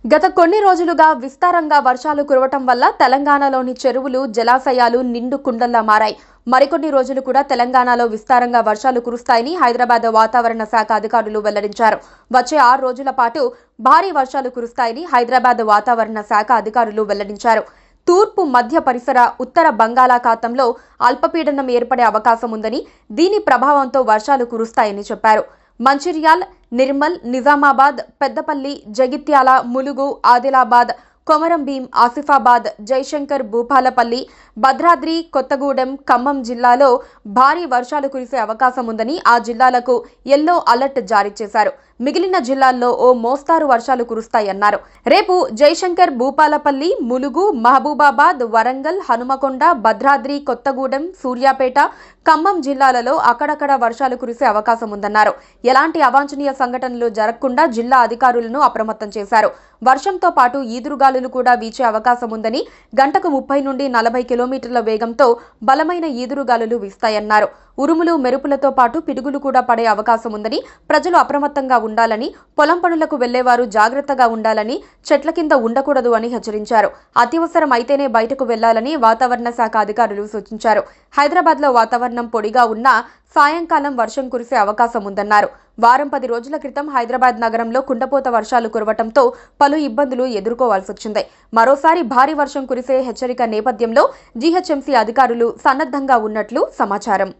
గత కొన్ని రోజులుగా విస్తారంగా వర్షాలు కురవటం వల్ల తెలంగాణలోని చెరువులు, జలాశయాలు నిండు కుండల్లా మారాయి. మరికొన్ని రోజులు కూడా తెలంగాణలో విస్తారంగా వర్షాలు కురుస్తాయని హైదరాబాద్ వాతావరణ శాఖ అధికారులు వెల్లడించారు. వచ్చే 6 రోజుల పాటు భారీ వర్షాలు కురుస్తాయని హైదరాబాద్ వాతావరణ శాఖ అధికారులు వెల్లడించారు. తూర్పు మధ్య పరిసర ఉత్తర బంగాళాఖాతంలో అల్పపీడనం ఏర్పడే అవకాశం ఉందని, దీని ప్రభావంతో వర్షాలు కురుస్తాయని చెప్పారు. మంచిర్యాల్, నిర్మల్, నిజామాబాద్, పెద్దపల్లి, జగిత్యాల, ములుగు, ఆదిలాబాద్, కొమరంభీం, ఆసిఫాబాద్, జయశంకర్, భూపాలపల్లి, భద్రాద్రి కొత్తగూడెం, ఖమ్మం జిల్లాలో భారీ వర్షాలు కురిసే అవకాశం ఉందని ఆ జిల్లాలకు యెల్లో అలర్ట్ జారీ చేశారు. మిగిలిన జిల్లాల్లో ఓ మోస్తారు వర్షాలు కురుస్తాయన్నారు. రేపు జయశంకర్, భూపాలపల్లి, ములుగు, మహబూబాబాద్, వరంగల్, హనుమకొండ, భద్రాద్రి కొత్తగూడెం, సూర్యాపేట, ఖమ్మం జిల్లాలలో అక్కడక్కడ వర్షాలు కురిసే అవకాశం ఉందన్నారు. ఎలాంటి అవాంఛనీయ సంఘటనలు జరగకుండా జిల్లా అధికారులను అప్రమత్తం చేశారు. వర్షంతో పాటు ఈదురుగాలులు కూడా వీచే అవకాశం ఉందని, గంటకు 30 నుండి 40 కిలోమీటర్ల వేగంతో బలమైన ఈదురుగాలులు వీస్తాయన్నారు. ఉరుములు, మెరుపులతో పాటు పిడుగులు కూడా పడే అవకాశం ఉందని, ప్రజలు అప్రమత్తంగా ఉండాలని, పొలం పనులకు వెళ్లేవారు జాగ్రత్తగా ఉండాలని, చెట్ల కింద ఉండకూడదు అని హెచ్చరించారు. అత్యవసరం అయితేనే బయటకు వెళ్లాలని వాతావరణ శాఖ అధికారులు సూచించారు. హైదరాబాద్లో వాతావరణం పొడిగా ఉన్నా సాయంకాలం వర్షం కురిసే అవకాశం ఉందన్నారు. వారం 10 రోజుల క్రితం హైదరాబాద్ నగరంలో కుండపోత వర్షాలు కురవటంతో పలు ఇబ్బందులు ఎదుర్కోవాల్సి వచ్చింది. మరోసారి భారీ వర్షం కురిసే హెచ్చరిక నేపథ్యంలో జీహెచ్ఎంసీ అధికారులు సన్నద్ధంగా ఉన్నట్లు సమాచారం.